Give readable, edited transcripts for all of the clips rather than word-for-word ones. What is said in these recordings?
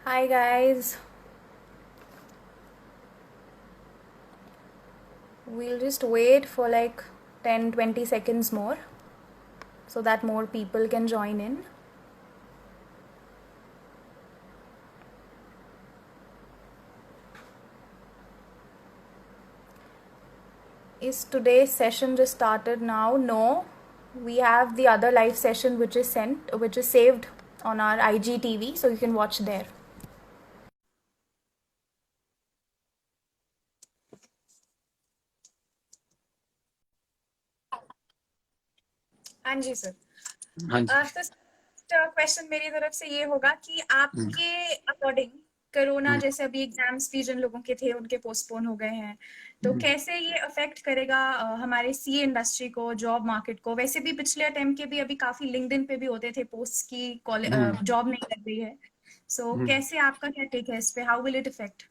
Hi guys, we'll just wait for like 10-20 seconds more so that more people can join in. Is today's session just started now? No, we have the other live session which is saved on our IGTV, so you can watch there. हाँ जी sir. हाँ जी। First question मेरी तरफ से ये होगा कि हम्म, आपके according corona हम्म, जैसे अभी एग्जाम्स भी जिन लोगों के थे उनके पोस्टपोन हो गए हैं, तो हम्म, कैसे ये अफेक्ट करेगा हमारे सीए इंडस्ट्री को, जॉब मार्केट को? वैसे भी पिछले अटेम्प्ट के भी अभी काफी लिंक्डइन पे भी होते थे पोस्ट की हम्म, जॉब नहीं लग रही है। सो हम्म। कैसे, आपका क्या टेक है इस पे? How will it effect?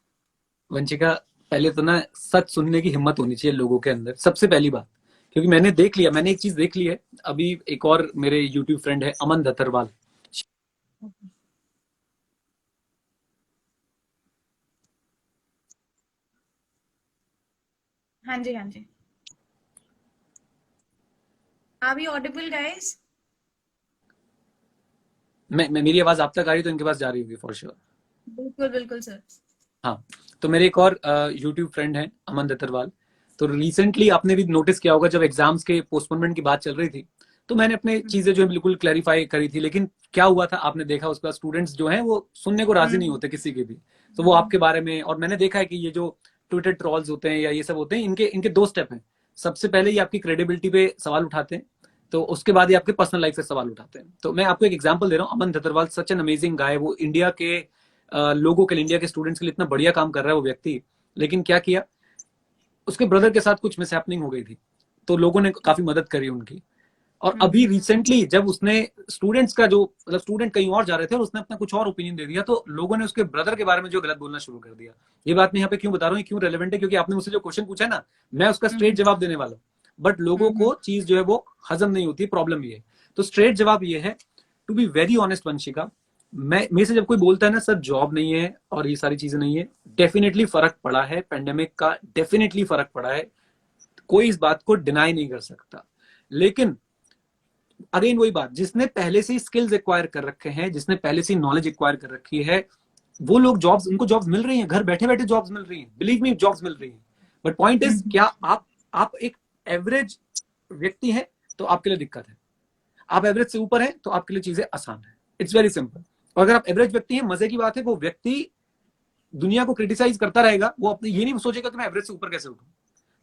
Vanshika, पहले तो ना सच सुनने की हिम्मत होनी चाहिए लोगों के अंदर, सबसे पहली बात। क्योंकि मैंने एक चीज देख ली है। अभी एक और मेरे यूट्यूब फ्रेंड है, अमन दत्तरवाल। हाँ जी, हाँ जी। Are we audible guys? मेरी आवाज आप तक आ रही तो इनके पास जा रही होगी फॉर श्योर। बिल्कुल बिल्कुल सर। हाँ। तो मेरे एक और यूट्यूब फ्रेंड है, अमन दत्तरवाल। तो रिसेंटली आपने भी नोटिस किया होगा, जब एग्जाम्स के पोस्टपोनमेंट की बात चल रही थी, तो मैंने अपने चीजें जो है बिल्कुल क्लैरिफाई करी थी। लेकिन क्या हुआ था आपने देखा, उसके बाद स्टूडेंट्स जो हैं वो सुनने को राजी नहीं हम्म होते किसी के भी। तो वो आपके बारे में, और मैंने देखा है कि ये जो ट्विटर ट्रॉल्स होते हैं या ये सब होते हैं, इनके इनके दो स्टेप हैं। सबसे पहले ये आपकी क्रेडिबिलिटी पे सवाल उठाते हैं, तो उसके बाद ये आपके पर्सनल लाइफ से सवाल उठाते हैं। तो मैं आपको एक एग्जांपल दे रहा हूँ। अमन Dattarwal such an amazing guy. वो इंडिया के लोगों के लिए, इंडिया के स्टूडेंट्स के लिए इतना बढ़िया काम कर रहा है वो व्यक्ति। लेकिन क्या किया, उसके ब्रदर के साथ कुछ मिसहैपनिंग हो गई थी, तो लोगों ने काफी मदद करी उनकी। और अभी हम्म रिसेंटली जब उसने स्टूडेंट्स का जो, मतलब स्टूडेंट कहीं और जा रहे थे और उसने अपना कुछ और ओपिनियन दे दिया, तो लोगों ने उसके ब्रदर के बारे में जो गलत बोलना शुरू कर दिया। ये बात मैं यहाँ पे क्यों बता रहा हूँ, क्यों रेलेवेंट है, क्योंकि आपने मुझसे जो क्वेश्चन पूछा है ना, मैं उसका स्ट्रेट हम्म जवाब देने वाला हूँ। बट लोगों हम्म को चीज जो है वो हजम नहीं होती, प्रॉब्लम ये है। तो स्ट्रेट जवाब ये है, to be very honest Vanshika, मैं मेरे से जब कोई बोलता है ना सर जॉब नहीं है और ये सारी चीजें नहीं है, डेफिनेटली फर्क पड़ा है पेंडेमिक का, डेफिनेटली फर्क पड़ा है। कोई इस बात को डिनाई नहीं कर सकता। लेकिन अगेन वही बात, जिसने पहले से स्किल्स एक्वायर कर रखे हैं, जिसने पहले से नॉलेज एक्वायर कर रखी है, वो लोग जॉब्स, उनको जॉब्स मिल रही हैं, घर बैठे बैठे जॉब्स मिल रही हैं, बिलीव मी जॉब्स मिल रही हैं। बट पॉइंट इज, हम्म क्या आप एक एवरेज व्यक्ति हैं तो आपके लिए दिक्कत है। आप एवरेज से ऊपर हैं तो आपके लिए चीजें आसान है। It's very simple. और अगर आप एवरेज व्यक्ति हैं, मजे की बात है, वो व्यक्ति दुनिया को क्रिटिसाइज करता रहेगा, वो अपने ये नहीं सोचेगा कि मैं एवरेज से ऊपर कैसे उठूं।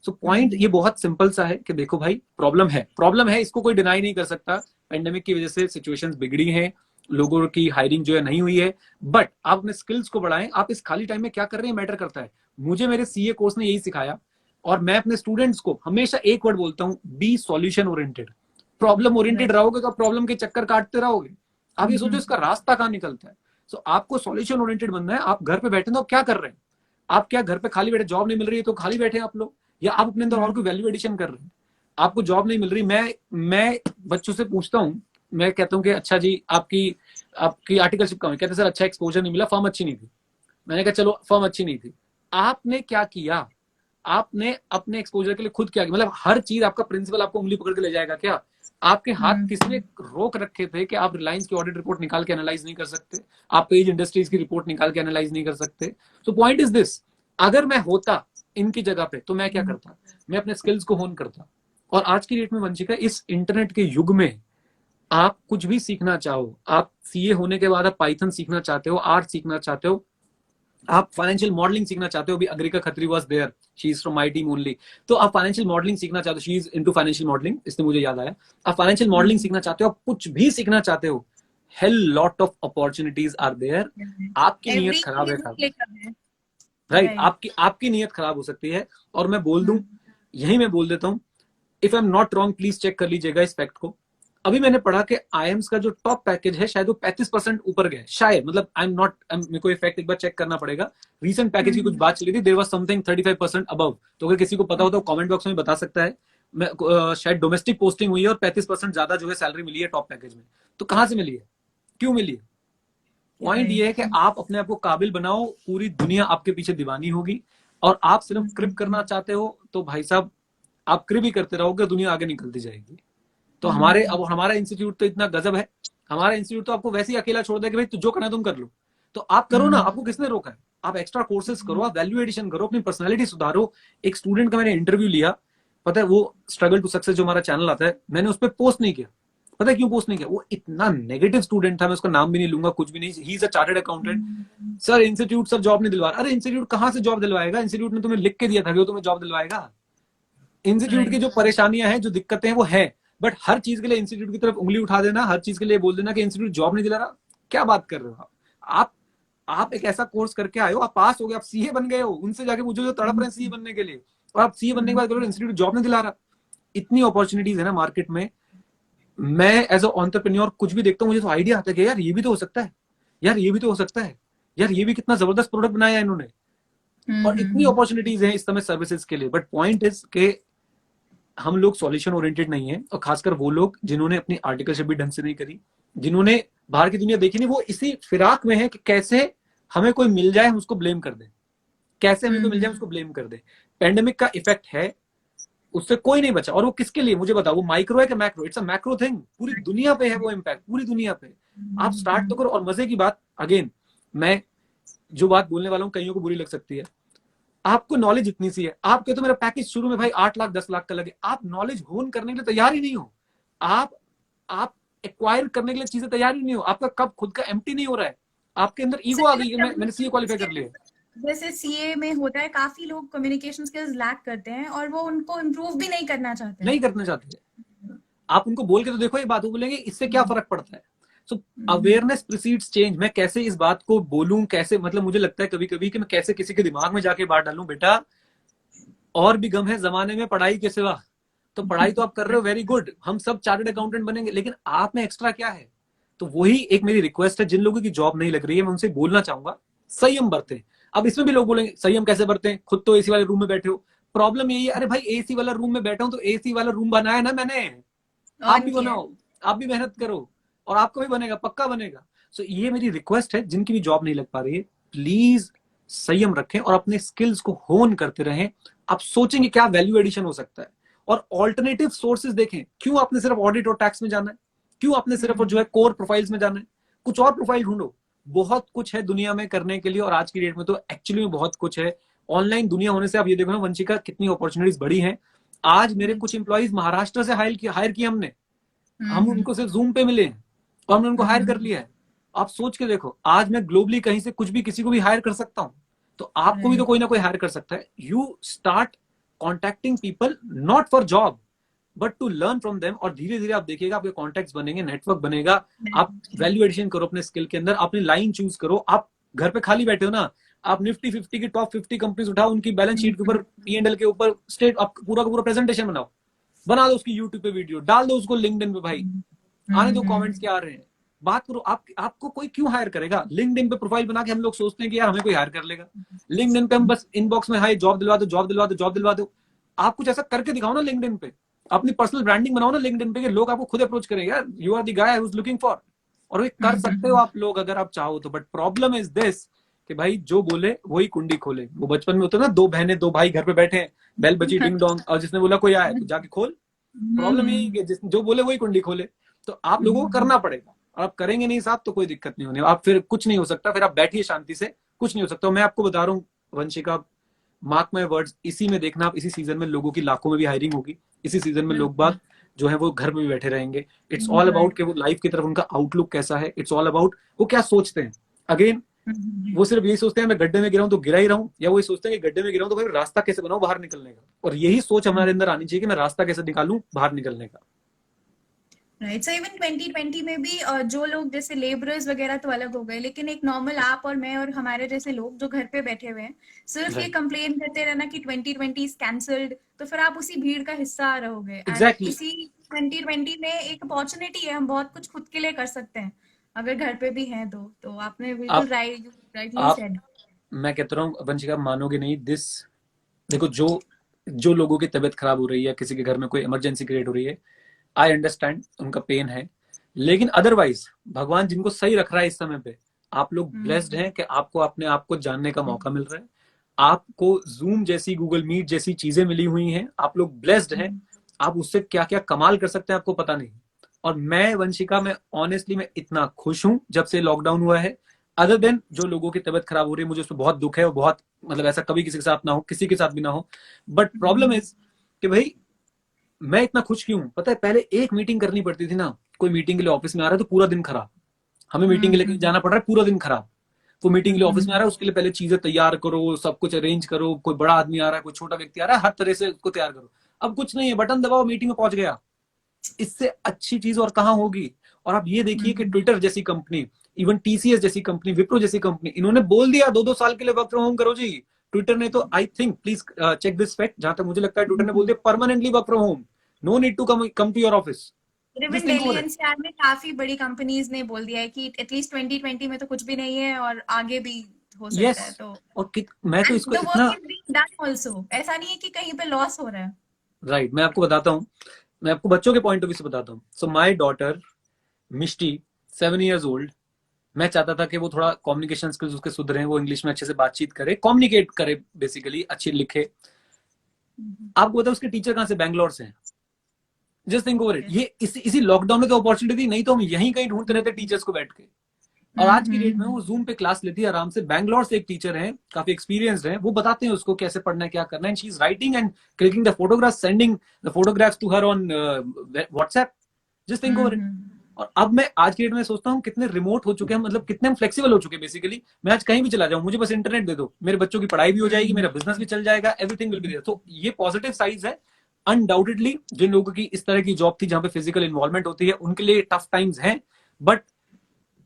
सो पॉइंट हम्म ये बहुत सिंपल सा है कि देखो भाई, प्रॉब्लम है, इसको कोई डिनाई नहीं कर सकता। पेंडेमिक की वजह से सिचुएशंस बिगड़ी हैं, लोगों की हायरिंग जो है नहीं हुई है। बट आप अपने स्किल्स को बढ़ाएं। आप इस खाली टाइम में क्या कर रहे हैं मैटर करता है। मुझे मेरे सीए कोर्स ने यही सिखाया, और मैं अपने स्टूडेंट्स को हमेशा एक वर्ड बोलता हूं, be solution oriented. Problem oriented right रहोगे तो प्रॉब्लम के चक्कर काटते रहोगे। आप ये सोचो हम्म इसका रास्ता कहां निकलता है। सो आपको सॉल्यूशन ओरिएंटेड बनना है। आप घर पे बैठे तो आप क्या कर रहे हैं? आप क्या घर पे खाली बैठे, जॉब नहीं मिल रही है तो खाली बैठे हैं आप लोग, या आप अपने अंदर और कोई हम्म वैल्यू एडिशन कर रहे हैं? आपको जॉब नहीं मिल रही, मैं बच्चों से पूछता हूँ, मैं कहता हूँ कि अच्छा जी, आपकी आपकी आर्टिकलशिप कम है, कहते सर अच्छा एक्सपोजर नहीं मिला, फर्म अच्छी नहीं थी। मैंने कहा चलो फर्म अच्छी नहीं थी, आपने क्या किया? आपने अपने एक्सपोजर के लिए खुद क्या किया? मतलब हर चीज आपका प्रिंसिपल आपको उंगली पकड़ के ले जाएगा क्या? आपके हाथ हम्म किसने रोक रखे थे कि आप रिलायंस की ऑडिट रिपोर्ट निकाल के एनालाइज नहीं कर सकते? आप पेज इंडस्ट्रीज की रिपोर्ट निकाल के एनालाइज नहीं कर सकते? तो पॉइंट इज दिस, अगर मैं होता इनकी जगह पे तो मैं क्या करता? मैं अपने स्किल्स को होन करता। और आज की डेट में वंशिका, इस इंटरनेट के युग में आप कुछ भी सीखना चाहो, आप सीए होने के बाद आप पाइथन सीखना चाहते हो, आर्ट सीखना चाहते हो, आप फाइनेंशियल मॉडलिंग सीखना चाहते हो, अभी Agrika Khatri was there, she is from my team only. तो आप फाइनेंशियल मॉडलिंग सीखना चाहते हो, she is into financial modelling, इससे मुझे याद आया। आप फाइनेंशियल मॉडलिंग हम्म सीखना चाहते हो, आप कुछ भी सीखना चाहते हो, hell lot of opportunities are there. आपकी नीयत खराब एवरीथिंग है इज साहब। एप्लीकेबल। राइट, राइट आपकी नीयत खराब हो सकती है। और मैं बोल दूं, हम्म यही मैं बोल देता हूं, if I am not wrong please check कर लीजिएगा इस फैक्ट को। अभी मैंने पढ़ा कि आईएम्स का जो टॉप पैकेज है शायद वो 35% ऊपर गया है, शायद, मतलब आई एम नॉट, मेरे को ये फैक्ट एक बार चेक करना पड़ेगा। रीसेंट पैकेज की कुछ हम्म बात चली थी, देयर वाज समथिंग 35% अबव। तो अगर किसी को पता हो तो कमेंट बॉक्स में बता सकता है। मैं शायद डोमेस्टिक पोस्टिंग हुई है और 35% ज्यादा जो है सैलरी मिली है टॉप पैकेज में। तो कहां से मिली है, क्यों मिली है? पॉइंट ये है कि आप अपने आप को काबिल बनाओ, पूरी दुनिया आपके पीछे दीवानी होगी। और आप सिर्फ क्रिप करना चाहते हो तो भाई साहब आप क्रिप ही करते रहोगे, दुनिया आगे निकलती जाएगी। तो हमारा इंस्टीट्यूट तो इतना गजब है, हमारा इंस्टीट्यूट तो आपको वैसे ही अकेला छोड़ दे कि भाई जो करना है तुम कर लो, तो आप करो ना, आपको किसने रोका है? आप एक्स्ट्रा कोर्सेज करो, आप वैल्यू एडिशन करो, अपनी पर्सनालिटी सुधारो। एक स्टूडेंट का मैंने इंटरव्यू लिया, पता है वो स्ट्रगल टू सक्सेस जो हमारा चैनल आता है, मैंने उस पर पोस्ट नहीं किया। पता है क्यों पोस्ट नहीं किया? वो इतना नेगेटिव स्टूडेंट था, मैं उसका नाम भी नहीं लूंगा, कुछ भी नहीं। He is a chartered accountant. Sir institute sir job नहीं दिलवा रहा। अरे इंस्टीट्यूट कहां से जॉब दिलवाएगा? इंस्टीट्यूट ने तुम्हें लिख के दिया था कि वो तुम्हें जॉब दिलवाएगा? इंस्टीट्यूट की जो परेशानियां हैं, जो दिक्कतें हैं वो है, बट हर चीज के लिए इंस्टीट्यूट की तरफ उंगली उठा देना, हर चीज के लिए बोल देना कि इंस्टीट्यूट जॉब नहीं दिला रहा, क्या बात कर रहे हो आप? आप एक ऐसा कोर्स करके आए हो, आप पास हो गए, आप सीए बन गए हो, उनसे जाके पूछो जो तड़प रहे हैं सीए बनने के लिए, और आप सीए बनने के बाद इंस्टीट्यूट जॉब नहीं दिला रहा। इतनी अपॉर्चुनिटीज है ना मार्केट में। मैं एज अ एंटरप्रेन्योर कुछ भी देखता हूँ, मुझे तो आइडिया आता है कि यार ये भी तो हो सकता है, यार ये भी तो हो सकता है, यार ये भी कितना जबरदस्त प्रोडक्ट बनाया है इन्होंने। और इतनी अपॉर्चुनिटीज हैं इस समय सर्विसेज के लिए, बट पॉइंट इज के हम लोग सॉल्यूशन ओरिएंटेड नहीं है, और खासकर वो लोग जिन्होंने अपनी आर्टिकलशिप भी ढंग से नहीं करी, जिन्होंने बाहर की दुनिया देखी नहीं, वो इसी फिराक में है कि कैसे हमें कोई मिल जाए हम उसको ब्लेम कर दें, कैसे हमें कोई मिल जाए उसको ब्लेम कर दे। पेंडेमिक का इफेक्ट है, उससे कोई नहीं बचा। और वो किसके लिए मुझे बताओ, वो माइक्रो है कि macro? It's a macro thing, पूरी दुनिया पे है वो इम्पैक्ट, पूरी दुनिया पे। आप स्टार्ट तो करो। और मजे की बात, अगेन मैं जो बात बोलने वाला हूँ कईयों को बुरी लग सकती है, आपको नॉलेज इतनी सी है, आप कहते हो मेरा पैकेज शुरू में भाई 8 लाख 10 लाख का लगे, आप नॉलेज होन करने के लिए तैयार ही नहीं हो, आप एक्वायर करने के लिए चीजें तैयार ही नहीं हो, आपका कप खुद का एम्प्टी नहीं हो रहा है, आपके अंदर ईगो आ गई है, मैंने सीए क्वालिफाई कर लिया। जैसे सीए में होता है, काफी लोग कम्युनिकेशन स्किल्स लैक करते हैं और वो उनको इम्प्रूव भी नहीं करना चाहते नहीं करना चाहते। आप उनको बोल के तो देखो ये बात, वो बोलेंगे इससे क्या फर्क पड़ता है। So awareness precedes change. मैं कैसे इस बात को बोलूं, कैसे, मतलब मुझे लगता है कभी कभी कि मैं कैसे किसी के दिमाग में जाके बात डालूं, बेटा और भी गम है जमाने में पढ़ाई के सिवा। तो पढ़ाई तो आप कर रहे हो, वेरी गुड, हम सब चार्टर्ड अकाउंटेंट बनेंगे, लेकिन आप में एक्स्ट्रा क्या है? तो वही एक मेरी रिक्वेस्ट है, जिन लोगों की जॉब नहीं लग रही है मैं उनसे बोलना चाहूंगा संयम बरतें। अब इसमें भी लोग बोलेंगे संयम कैसे बरतें, खुद तो एसी वाले रूम में बैठे हो। प्रॉब्लम यही है, अरे भाई एसी वाला रूम में बैठा हूं तो एसी वाला रूम बनाया ना मैंने, आप भी बनाओ, आप भी मेहनत करो, और आपको भी बनेगा, पक्का बनेगा। सो ये मेरी रिक्वेस्ट है, जिनकी भी जॉब नहीं लग पा रही है, प्लीज संयम रखें और अपने स्किल्स को होन करते रहें। आप सोचेंगे क्या वैल्यू एडिशन हो सकता है, और ऑल्टरनेटिव सोर्सेज देखें। क्यों आपने सिर्फ ऑडिट और टैक्स में जाना है? क्यों आपने सिर्फ जो है कोर प्रोफाइल्स में जाना है? कुछ और प्रोफाइल ढूंढो, बहुत कुछ है दुनिया में करने के लिए। और आज की डेट में तो एक्चुअली में बहुत कुछ है। ऑनलाइन दुनिया होने से आप ये देखो ना वंशिका, कितनी अपॉर्चुनिटीज बढ़ी हैं। आज मेरे कुछ एम्प्लॉइज महाराष्ट्र से हायर किए हमने, हम उनको सिर्फ जूम पे मिले और हमने उनको हायर कर लिया है। आप सोच के देखो, आज मैं ग्लोबली कहीं से कुछ भी किसी को भी हायर कर सकता हूं, तो आपको भी तो कोई ना कोई हायर कर सकता है। You start contacting people not for job but to learn from them, और धीरे धीरे आप देखिएगा आपके कॉन्टैक्ट्स बनेंगे, नेटवर्क बनेगा। आप वैल्यू एडिशन करो अपने स्किल के अंदर, अपनी लाइन चूज करो। आप घर पे खाली बैठे हो ना, आप निफ्टी 50 की टॉप 50 कंपनीज उठाओ, उनकी बैलेंस शीट के ऊपर P&L के ऊपर स्टेट आप पूरा का पूरा प्रेजेंटेशन बनाओ, बना दो उसकी यूट्यूब पे वीडियो, डाल दो उसको लिंक्डइन पे, भाई आने दो कमेंट्स क्या आ रहे हैं, बात करो। आपको कोई क्यों हायर करेगा? लिंक्डइन पे प्रोफाइल बना के हम लोग सोचते हैं कि यार हमें कोई हायर कर लेगा। लिंक्डइन पे हम बस इनबॉक्स में हाई जॉब दिलवा दो, जॉब दिलवा दो, जॉब दिलवा दो। आप कुछ ऐसा करके दिखाओ ना लिंक्डइन पे, अपनी पर्सनल ब्रांडिंग बनाओ ना लिंक्डइन पे, कि लोग आपको खुद अप्रोच करेंगे, यार you are the guy who is looking for. और ये कर सकते हो आप लोग अगर आप चाहो तो। बट प्रॉब्लम इज दिस कि भाई जो बोले वही कुंडी खोले। वो बचपन में होता ना, दो बहनें दो भाई घर पे बैठे हैं, बेल बची डिंग डोंग, और जिसने बोला कोई आए तो जाके खोल। प्रॉब्लम यही कि जो बोले वही कुंडी खोले। तो आप लोगों को करना पड़ेगा, और आप करेंगे नहीं साहब तो कोई दिक्कत नहीं होने, आप फिर कुछ नहीं हो सकता, फिर आप बैठिए शांति से, कुछ नहीं हो सकता। मैं आपको बता रहा हूँ वंशिका, मार्क माय वर्ड्स, इसी में देखना आप, इसी सीजन में लोगों की लाखों में भी हायरिंग होगी, इसी सीजन में लोग बाग जो है वो घर में भी बैठे रहेंगे। इट्स ऑल अबाउट कि वो लाइफ की तरफ उनका आउटलुक कैसा है, इट्स ऑल अबाउट वो क्या सोचते हैं। अगेन वो सिर्फ यही सोचते हैं मैं गड्ढे में गिरा हूं तो गिरा ही रहूं, या वो सोचते हैं कि गड्ढे में गिरा हूं तो भाई रास्ता कैसे बनाऊं बाहर निकलने का। और यही सोच हमारे अंदर आनी चाहिए कि मैं रास्ता कैसे निकालूं बाहर निकलने का। राइट। सो इवन 2020 में भी जो लोग जैसे लेबरर्स वगैरह तो अलग हो गए, लेकिन एक नॉर्मल आप और मैं और हमारे जैसे लोग जो घर पे बैठे हुए हैं, सिर्फ ये कंप्लेन करते रहना कि 2020 इज कैंसल्ड, तो फिर आप उसी भीड़ का हिस्सा रहोगे। Exactly. इसी 2020 में एक अपॉर्चुनिटी है, हम बहुत कुछ खुद के लिए कर सकते हैं अगर घर पे भी हैं तो आपने बिल्कुल राइटली सेड। मैं कहता रहा हूँ वंशिका, मानोगे नहीं दिस। देखो जो लोगों की तबीयत खराब हो रही है, किसी के घर में कोई इमरजेंसी क्रिएट हो रही है, आई अंडरस्टैंड उनका पेन है, लेकिन अदरवाइज भगवान जिनको सही रख रहा है इस समय पे, आप लोग ब्लेस्ड हैं कि आपको अपने आप को जानने का मौका मिल रहा है, आपको जूम जैसी, गूगल मीट जैसी चीजें मिली हुई हैं, आप लोग ब्लेस्ड हैं, आप उससे क्या क्या कमाल कर सकते हैं आपको पता नहीं। और मैं वंशिका, मैं ऑनेस्टली मैं इतना खुश हूं जब से लॉकडाउन हुआ है। अदर देन जो लोगों की तबीयत खराब हो रही है, मुझे उस पर बहुत दुख है, और बहुत मतलब ऐसा कभी किसी के साथ ना हो, किसी के साथ भी ना हो। बट प्रॉब्लम इज कि भाई मैं इतना खुश क्यों हूं? पता है, पहले एक मीटिंग करनी पड़ती थी ना, कोई मीटिंग के लिए ऑफिस में आ रहा है तो पूरा दिन खराब, हमें मीटिंग के लिए कहीं जाना पड़ रहा है पूरा दिन खराब, वो मीटिंग के लिए ऑफिस में आ रहा है उसके लिए पहले चीजें तैयार करो, सब कुछ अरेंज करो, कोई बड़ा आदमी आ रहा है, कोई छोटा व्यक्ति आ रहा है, हर तरह से उसको तैयार करो। अब कुछ नहीं है, बटन दबाओ, मीटिंग में पहुंच गया। इससे अच्छी चीज और कहां होगी? और आप ये देखिए कि ट्विटर जैसी कंपनी, इवन टीसीएस जैसी कंपनी, विप्रो जैसी कंपनी, इन्होंने बोल दिया 2-2 साल के लिए वर्क फ्रॉम होम करो जी। ट्विटर ने तो, I think, please check this fact, जहां तक मुझे लगता है ट्विटर ने बोल दिया permanently work from home, no need to come to your office. Even just think deeply over it. NCR में काफी बड़ी कंपनीज ने बोल दिया है कि एटलीस्ट 2020 में तो कुछ भी नहीं है और आगे भी हो यस। सकता है, तो और मैं तो एंड इसको द इतना, work is being done also, ऐसा नहीं है कि कहीं पे लॉस हो रहा है। राइट, मैं आपको बताता हूँ, मैं आपको बच्चों के पॉइंट ऑफ व्यू से बताता हूँ। So my daughter Mishti, 7 years old, मैं चाहता था कि वो थोड़ा कम्युनिकेशन स्किल्स उसके सुधरे, वो इंग्लिश में अच्छे से बातचीत करे, कम्युनिकेट करे, बेसिकली अच्छी लिखे। आपको पता है उसके टीचर कहाँ से? बैंगलोर से हैं। Just think over it. Okay. ये इसी लॉकडाउन में तो अपॉर्चुनिटी थी, नहीं तो हम यहीं कहीं ढूंढते रहते टीचर्स को बैठ के। और आज की डेट में वो जूम पे क्लास लेती है आराम से। बैंगलोर से एक टीचर है, काफी एक्सपीरियंस्ड है, वो बताते हैं उसको कैसे पढ़ना है, क्या करना है। And she is writing and clicking the photograph, sending the photographs to her on WhatsApp. Just think over it. और अब मैं आज की डेट में सोचता हूँ कितने रिमोट हो चुके हैं, मतलब कितने हम फ्लेक्सिबल हो चुके हैं। बेसिकली मैं आज कहीं भी चला जाऊं, मुझे बस इंटरनेट दे दो, मेरे बच्चों की पढ़ाई भी हो जाएगी, मेरा बिजनेस भी चल जाएगा, एवरीथिंग विल बी देयर। तो ये पॉजिटिव साइड है। अनडाउटेडली जिन लोगों की इस तरह की जॉब थी जहां पे फिजिकल इन्वॉल्वमेंट होती है, उनके लिए टफ टाइम्स हैं। बट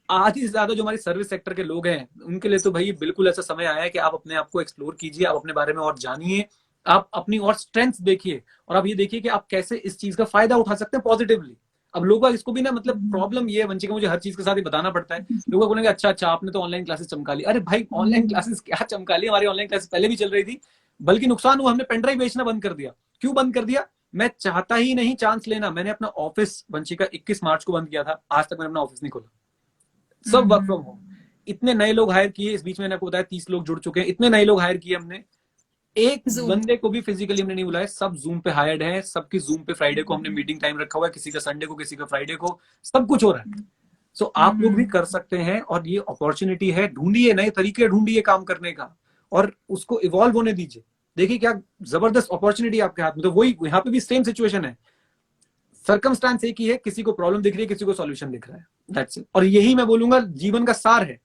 आधी से ज्यादा जो हमारी सर्विस सेक्टर के लोग हैं, उनके लिए तो भाई बिल्कुल ऐसा समय आया है कि आप अपने आप को एक्सप्लोर कीजिए, आप अपने बारे में और जानिए, आप अपनी और स्ट्रेंथ देखिए, और आप ये देखिए कि आप कैसे इस चीज का फायदा उठा सकते हैं पॉजिटिवली। अब लोग इसको भी ना, मतलब प्रॉब्लम ये है वंशी का, मुझे हर चीज के साथ ही बताना पड़ता है। लोग बोलेंगे अच्छा अच्छा आपने तो ऑनलाइन क्लासेस चमका ली। अरे भाई ऑनलाइन क्लासेस क्या चमका ली, हमारी ऑनलाइन क्लासेस पहले भी चल रही थी, बल्कि नुकसान हुआ, हमने पेनड्राइव बेचना बंद कर दिया। क्यों बंद कर दिया? मैं चाहता ही नहीं चांस लेना। मैंने अपना ऑफिस वंशी का 21 मार्च को बंद किया था, आज तक मैंने अपना ऑफिस नहीं खोला, सब वर्क फ्रॉम होम। इतने नए लोग हायर किए, इस बीच में मैंने आपको बताया 30 लोग जुड़ चुके हैं, इतने नए लोग हायर किए हमने, एक जूम। बंदे को भी फिजिकली हमने नहीं बुलाया, सब जूम पे हायर्ड है, सबकी जूम पे फ्राइडे को हमने मीटिंग टाइम रखा हुआ है, किसी का संडे को, किसी का फ्राइडे को, सब कुछ हो रहा है। सो आप लोग भी कर सकते हैं, और ये अपॉर्चुनिटी है, ढूंढिए नए तरीके, ढूंढिए काम करने का, और उसको इवॉल्व होने दीजिए। देखिए क्या जबरदस्त अपॉर्चुनिटी आपके हाथ में। तो वही यहाँ पे भी सेम सिचुएशन है, सर्कमस्टांस एक ही है, किसी को प्रॉब्लम दिख रही है, किसी को सॉल्यूशन दिख रहा है, दैट्स इट। और यही मैं बोलूंगा जीवन का सार है।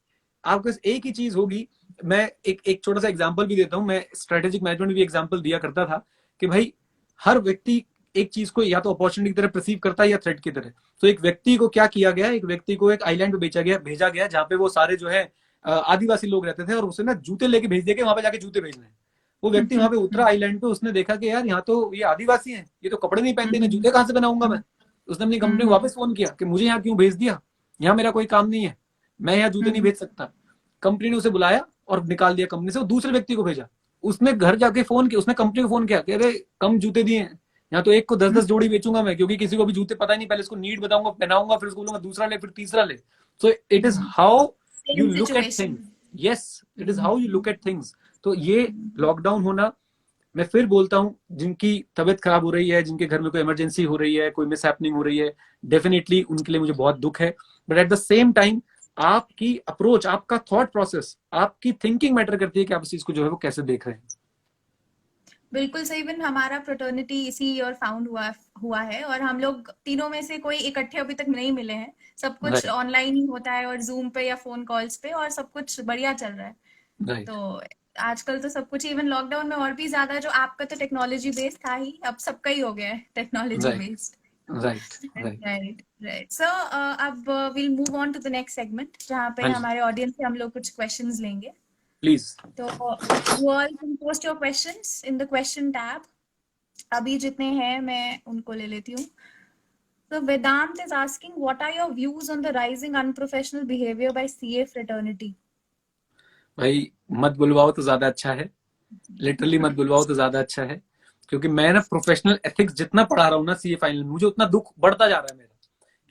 आपके पास एक ही चीज होगी। मैं एक छोटा सा एग्जांपल भी देता हूं, मैं स्ट्रेटेजिक मैनेजमेंट भी एग्जांपल दिया करता था कि भाई हर व्यक्ति एक चीज को या तो अपॉर्चुनिटी की तरह परसीव करता है या थ्रेट की तरह। तो एक व्यक्ति को क्या किया गया, एक व्यक्ति को एक आइलैंड पे भेजा गया जहां पे वो सारे जो है आदिवासी लोग रहते थे, और उसे ना जूते लेके भेज दिए कि वहां पे जाके जूते भेजने हैं। वो व्यक्ति वहां पे उतरा आइलैंड पे, उसने देखा कि यार यहाँ तो ये आदिवासी हैं, ये तो कपड़े नहीं पहनते, मैं जूते कहाँ से बनाऊंगा मैं। उसने अपनी कंपनी को वापस फोन किया कि मुझे यहाँ क्यों भेज दिया, यहाँ मेरा कोई काम नहीं है, मैं यहाँ जूते नहीं भेज सकता। कंपनी ने उसे बुलाया और निकाल दिया कंपनी से, वो दूसरे व्यक्ति को भेजा। उसने घर जाके फोन किया, उसने कंपनी को फोन किया कि अरे कम जूते दिए हैं, यहाँ तो एक को 10-10 जोड़ी बेचूंगा मैं, क्योंकि किसी को भी जूते पता ही नहीं, पहले इसको नीड बताऊंगा, पहनाऊंगा, फिर उसको बोलूंगा दूसरा ले, फिर तीसरा ले। So it is how you same look at situation. Things. Yes, it is how you look at things. तो ये लॉकडाउन होना, मैं फिर बोलता हूं, जिनकी तबीयत खराब हो रही है, जिनके घर में कोई इमरजेंसी हो रही है, कोई मिस हैपनिंग हो रही है, डेफिनेटली उनके लिए मुझे बहुत दुख है। But at the same time आपकी अप्रोच, आपका थॉट प्रोसेस, आपकी थिंकिंग मैटर करती है कि आप इस चीज को जो है वो कैसे देख रहे हैं। बिल्कुल सही। इवन हमारा फ्रेटर्निटी इसी ईयर फाउंड हुआ है, और हम लोग तीनों में से कोई इकट्ठे अभी तक नहीं मिले हैं। सब कुछ राइट, ऑनलाइन ही होता है, और जूम पे या फोन कॉल्स पे, और सब कुछ बढ़िया चल रहा है। राइट, तो आजकल तो सब कुछ, इवन लॉकडाउन में और भी ज्यादा, जो आपका तो टेक्नोलॉजी बेस्ड था ही, अब सबका ही हो गया है technology right, based. Right, right. Right right. So अब will move on to the next segment, जहाँ पे हाँ जी, हमारे ऑडियंस से हम लोग कुछ क्वेश्चंस लेंगे। प्लीज। तो you all can post your questions in the question tab. अभी जितने हैं मैं उनको ले लेती हूँ। So Vedant is asking, what are your views on the rising unprofessional behavior by CA fraternity? भाई मत बुलवाओ तो ज्यादा अच्छा है, लिटरली मत बुलवाओ तो ज्यादा अच्छा है। क्योंकि मैं ना प्रोफेशनल एथिक्स जितना पढ़ा रहा हूँ ना सीए फाइनल, मुझे उतना दुख बढ़ता जा रहा है मेरा,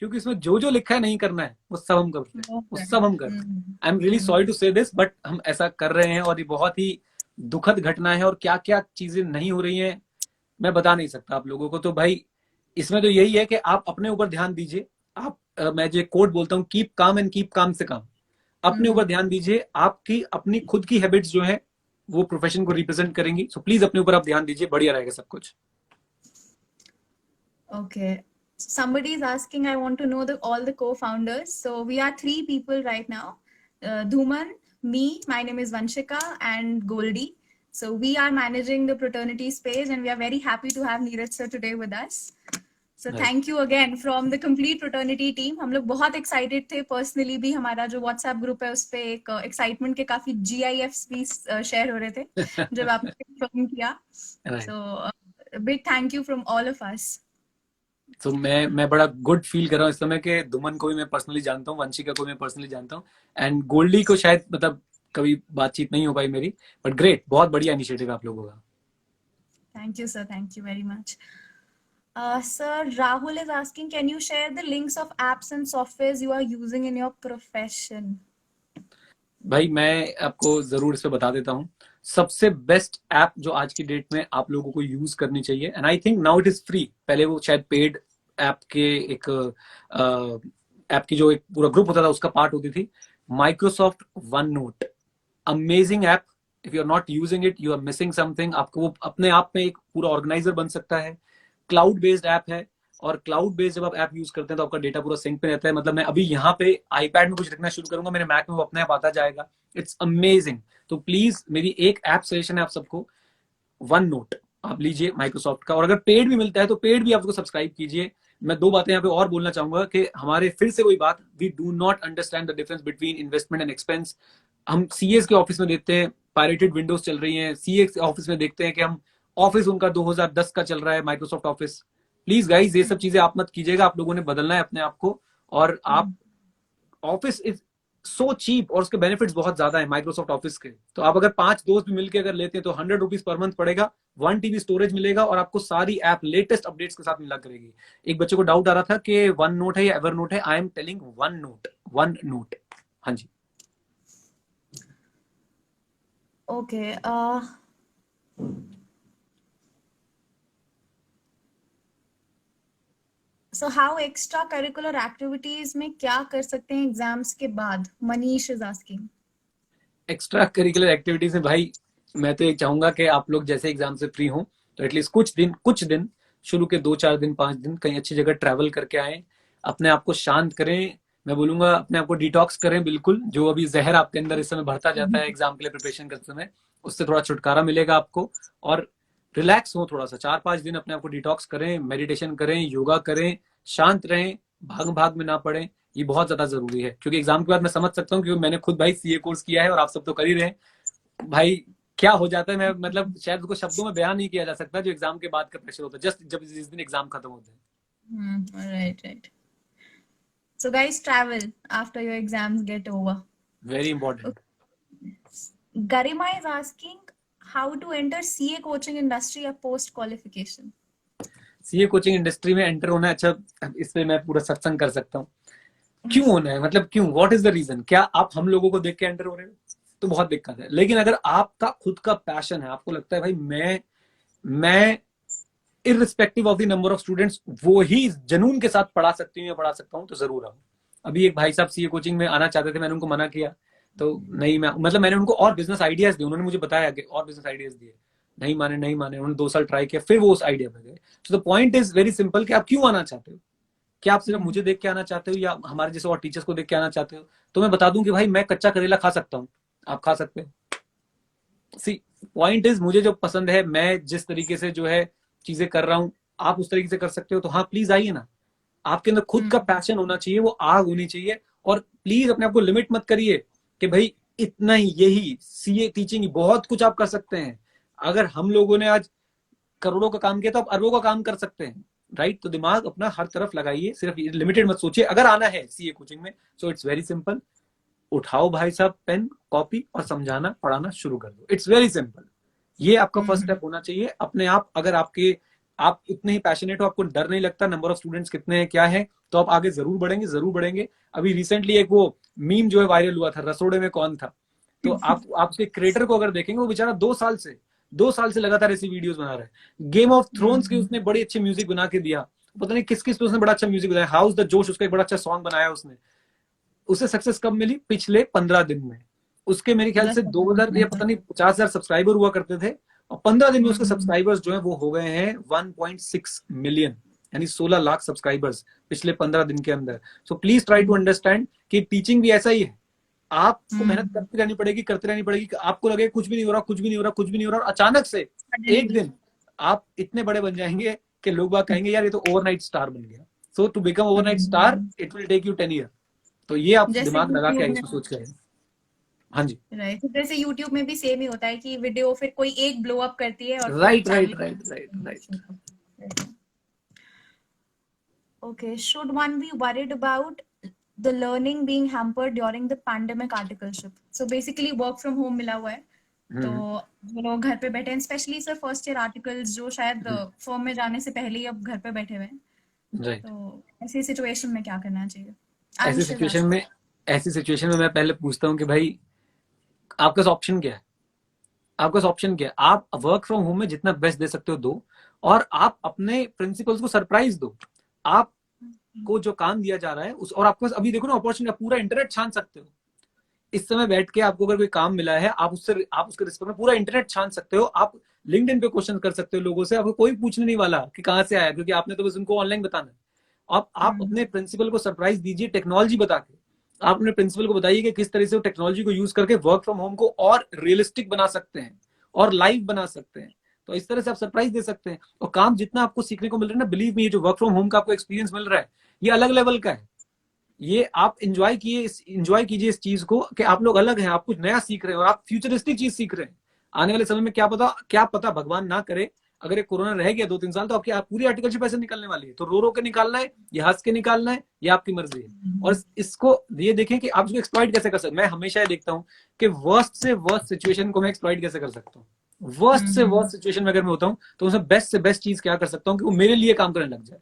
क्योंकि इसमें जो जो लिखा है नहीं करना है वो सब हम करते हैं, वो सब हम करते हैं। Hmm. I am really sorry to say this, but हम ऐसा कर रहे हैं और ये बहुत ही दुखद घटना है। और क्या क्या चीजें नहीं हो रही हैं मैं बता नहीं सकता आप लोगों को। तो भाई इसमें तो यही है कि आप अपने ऊपर ध्यान दीजिए। आप मैं जो कोट बोलता हूँ, keep calm and keep calm से काम, अपने ऊपर ध्यान दीजिए। आपकी अपनी खुद की हैबिट्स जो है वो प्रोफेशन को रिप्रेजेंट करेंगी। सो प्लीज अपने ऊपर आप ध्यान दीजिए, बढ़िया रहेगा सब कुछ। Okay. Somebody is asking, I want to know all the co-founders. So we are 3 people right now. Dhuman, me, my name is Vanshika, and Goldie. So we are managing the fraternity space, and we are very happy to have Neeraj sir today with us. So Right. thank you again from the complete fraternity team. हम लोग बहुत excited थे, personally भी हमारा जो WhatsApp group है उस पे एक excitement के काफी GIFs भी share हो रहे थे जब आपने confirm किया. Right. So big thank you from all of us. तो मैं बड़ा गुड फील कर रहा हूँ इस समय के दुमन को भी मैं पर्सनली जानता हूँ, वंशिका को मैं पर्सनली जानता हूँ, एंड गोल्डी को शायद मतलब कभी बातचीत नहीं हो पाई मेरी, बट ग्रेट, बहुत बढ़िया इनिशिएटिव आप लोगों का। Thank you, sir. Thank you very much. Sir, Rahul is asking, can you share the links of apps and softwares you are using in your profession? भाई मैं आपको जरूर इस पे बता देता हूँ। सबसे बेस्ट ऐप जो आज की डेट में आप लोगों को यूज करनी चाहिए, and I think now it is free, पहले वो शायद पेड ऐप के एक ऐप की जो एक पूरा ग्रुप होता था उसका पार्ट होती थी, Microsoft OneNote. Amazing app, if you are not using it you are missing something. आपको वो अपने आप में एक पूरा ऑर्गेनाइजर बन सकता है, क्लाउड बेस्ड ऐप है, और क्लाउड बेस्ड जब आप ऐप यूज करते हैं तो आपका डेटा पूरा सिंक पे रहता है। मतलब मैं अभी यहाँ पे आईपैड में कुछ लिखना शुरू करूंगा, मेरे मैक में वो अपने आप आता जाएगा। It's amazing. तो प्लीज मेरी एक ऐप सजेशन है आप सबको, वन नोट आप लीजिए माइक्रोसॉफ्ट का, और अगर पेड भी मिलता है तो पेड भी आप उसको सब्सक्राइब कीजिए। मैं 2 बातें यहाँ पे और बोलना चाहूंगा कि हमारे फिर से वही बात, we do not understand the difference between investment and expense. हम सीएस के ऑफिस में देखते हैं पायरेटेड विंडोज चल रही हैं, सीए के ऑफिस में देखते हैं कि हम ऑफिस उनका 2010 का चल रहा है माइक्रोसॉफ्ट ऑफिस। प्लीज गाइज ये सब चीजें आप मत कीजिएगा, आप लोगों ने बदलना है अपने आप को। और आप ऑफिस इज सो चीप और उसके बेनिफिट्स बहुत ज्यादा है माइक्रोसॉफ्ट ऑफिस के। तो आप अगर 5 दोस्त भी मिलकर अगर लेते हैं तो 100 रुपीज पर मंथ पड़ेगा, 1 टीबी स्टोरेज मिलेगा, और आपको सारी ऐप लेटेस्ट अपडेट्स के साथ मिला करेगी। एक बच्चे को डाउट आ रहा था कि वन नोट है या एवर नोट है, I am telling one note, one note. हाँ जी। Okay. So how extracurricular activities में क्या कर सकते हैं एग्जाम्स के बाद? Manish is asking. Extra curricular activities में भाई मैं तो ये चाहूंगा कि आप लोग जैसे एग्जाम से फ्री हो तो एटलीस्ट कुछ दिन शुरू के 2-4 दिन 5 दिन कहीं अच्छी जगह ट्रैवल करके आए, अपने आप को शांत करें। मैं बोलूंगा अपने आप को डिटॉक्स करें बिल्कुल। जो अभी जहर आपके अंदर इस समय भरता जाता है एग्जाम के लिए प्रिपरेशन करते समय, उससे थोड़ा छुटकारा मिलेगा आपको, और रिलैक्स हो थोड़ा सा। 4-5 दिन अपने आप को डिटॉक्स करें, मेडिटेशन करें, योगा करें, शांत रहें, भाग भाग में ना पड़े। ये बहुत ज्यादा जरूरी है, क्योंकि एग्जाम के बाद मैं समझ सकता हूँ, क्योंकि मैंने खुद भाई सीए कोर्स किया है और आप सब तो कर ही रहे हैं भाई। क्या हो जाता है, मैं मतलब शायद उसको शब्दों में बयान नहीं किया जा सकता जो एग्जाम के बाद का प्रेशर होता है, जस्ट जब जिस दिन एग्जाम खत्म होते हैं। Right. So guys, travel after your exams get over. Very important. Garima is asking how to enter CA coaching industry or post qualification. CA coaching industry में एंटर होना है, अच्छा इस पे मैं पूरा सत्संग कर सकता हूँ। क्यों होना है, मतलब क्यों, व्हाट इज द रीजन? क्या आप हम लोगों को देख के एंटर हो रहे हो तो बहुत दिक्कत है। लेकिन अगर आपका खुद का पैशन है, आपको लगता है भाई मैं irrespective of the number of students वो ही जुनून के साथ पढ़ा सकती हूँ या पढ़ा सकता हूँ, तो जरूर आओ। अभी एक भाई साहब सीए कोचिंग में आना चाहते थे, मैंने उनको मना किया। तो नहीं, मैं मतलब मैंने उनको और बिजनेस आइडियाज दिए, उन्होंने मुझे बताया कि और बिजनेस आइडियाज दिए, नहीं माने। उन्होंने 2 साल ट्राई किया, फिर वो उस आइडिया पे गए। तो the point is very simple कि आप क्यों आना चाहते हो। क्या आप सिर्फ मुझे देख के आना चाहते हो या हमारे जैसे और टीचर्स को देख के आना चाहते हो? तो मैं बता दूं कि भाई मैं कच्चा करेला खा सकता हूँ, आप खा सकते हो। सी पॉइंट इज, मुझे जो पसंद है, मैं जिस तरीके से जो है चीजें कर रहा हूँ, आप उस तरीके से कर सकते हो। तो हाँ प्लीज आइए ना। आपके अंदर खुद का पैशन होना चाहिए, वो आग होनी चाहिए। और प्लीज अपने आप को लिमिट मत करिए कि भाई इतना ही, यही सीए टीचिंग ही, बहुत कुछ आप कर सकते हैं। अगर हम लोगों ने आज करोड़ों का काम किया तो आप अरबों का काम कर सकते हैं, राइट? तो दिमाग अपना हर तरफ लगाइए, सिर्फ लिमिटेड मत सोचिए। अगर आना है सीए कोचिंग में सो इट्स वेरी सिंपल, उठाओ भाई साहब पेन कॉपी और समझाना पढ़ाना शुरू कर दो। It's very simple. ये आपका फर्स्ट स्टेप होना चाहिए। अपने आप अगर आपके आप उतने ही पैशनेट हो, आपको डर नहीं लगता, नंबर ऑफ स्टूडेंट्स कितने हैं क्या है, तो आप आगे जरूर बढ़ेंगे, जरूर बढ़ेंगे। अभी रिसेंटली एक वो मीम जो है वायरल हुआ था, रसोड़े में कौन था, तो आप उसके क्रिएटर को अगर देखेंगे, वो बेचारा 2 साल से लगातार ऐसी वीडियोस बना रहा है। गेम ऑफ थ्रोन्स की उसने बड़ी अच्छी म्यूजिक बना के दिया, पता नहीं किस किस पे उसने बड़ा अच्छा म्यूजिक बनाया, हाउस द जोश उसका एक बड़ा अच्छा सॉन्ग बनाया उसने। उसे सक्सेस कब मिली? पिछले 15 दिन में। उसके मेरे ख्याल से 2000 या पता नहीं 50,000 सब्सक्राइबर हुआ करते थे, और 15 दिन में उसके सब्सक्राइबर्स जो है वो हो गए हैं 1.6 मिलियन, यानी 16 लाख सब्सक्राइबर्स पिछले 15 दिन के अंदर। So please try to understand कि टीचिंग भी ऐसा ही है, आपको मेहनत करती रहनी पड़ेगी। आपको लगे कुछ भी नहीं हो रहा, कुछ भी नहीं हो रहा, कुछ भी नहीं हो रहा, और अचानक से एक दिन आप इतने बड़े बन जाएंगे कि लोग बात कहेंगे यार ये तो ओवरनाइट स्टार बन गया। So to become overnight star it will take you 10 year. तो ये आप जैसे दिमाग लगा के यूट्यूब आइए, में, इसको सोच के आइए। हाँ जी, राइट, जैसे यूट्यूब में भी सेम ही होता है कि वीडियो फिर कोई एक ब्लो अप करती है और फिर right right channel. Right right right. Okay, should one be worried about the learning being hampered during the pandemic articleship? So basically work from home मिला हुआ है, तो जो लोग घर पे बैठे हैं, specially sir first year articles जो शायद फॉर्म में जाने से पहले ही अब घर पे बैठे हुए हैं, राइट। तो ऐसी सिचुएशन में क्या करना चाहिए? ऐसी अंश is सिचुएशन asking. में ऐसी सिचुएशन में मैं पहले पूछता हूँ कि भाई आपका ऑप्शन क्या है? आपका ऑप्शन क्या है? आप वर्क फ्रॉम होम में जितना बेस्ट दे सकते हो दो, और आप अपने प्रिंसिपल्स को सरप्राइज दो। आप को जो काम दिया जा रहा है उस, और आपके पास अभी देखो ना अपॉर्चुनिटी, आप पूरा इंटरनेट छान सकते हो। इस समय बैठ के आपको अगर कोई काम मिला है, आप उसके रिस्पेक्ट में पूरा इंटरनेट छान सकते हो। आप लिंक्डइन पे क्वेश्चन कर सकते हो लोगों से, आपको कोई पूछने नहीं वाला कि कहाँ से आया, क्योंकि आपने तो बस उनको ऑनलाइन बताना है। आप अपने प्रिंसिपल को सरप्राइज दीजिए टेक्नोलॉजी बता के। आप अपने प्रिंसिपल को बताइए कि किस तरह से वो टेक्नोलॉजी को यूज करके वर्क फ्रॉम होम को और रियलिस्टिक बना सकते हैं और लाइव बना सकते हैं। तो इस तरह से आप सरप्राइज दे सकते हैं। और काम जितना आपको सीखने को मिल रहा है ना, बिलीव मी, ये जो वर्क फ्रॉम होम का आपको एक्सपीरियंस मिल रहा है, ये अलग लेवल का है। ये आप एंजॉय कीजिए इस चीज को कि आप लोग अलग हैं, आप कुछ नया सीख रहे हैं, और आप फ्यूचरिस्टिक चीज सीख रहे हैं। आने वाले समय में क्या पता भगवान ना करे, अगर ये कोरोना रह गया 2-3 साल, तो आपकी पूरी आर्टिकलशिप ऐसे निकलने वाली है। तो रो के निकालना है या हंस के निकालना है, ये आपकी मर्जी है। और इसको ये देखें कि आप इसको एक्सप्लॉइट कैसे कर सकते हैं। मैं हमेशा ये देखता हूँ कि वर्स्ट से वर्स्ट सिचुएशन को मैं एक्सप्लॉइट कैसे कर सकता हूँ। वर्स्ट से वर्स्ट सिचुएशन में अगर मैं होता हूँ, तो उसमें बेस्ट से बेस्ट चीज क्या कर सकता हूँ कि वो मेरे लिए काम करने लग जाए।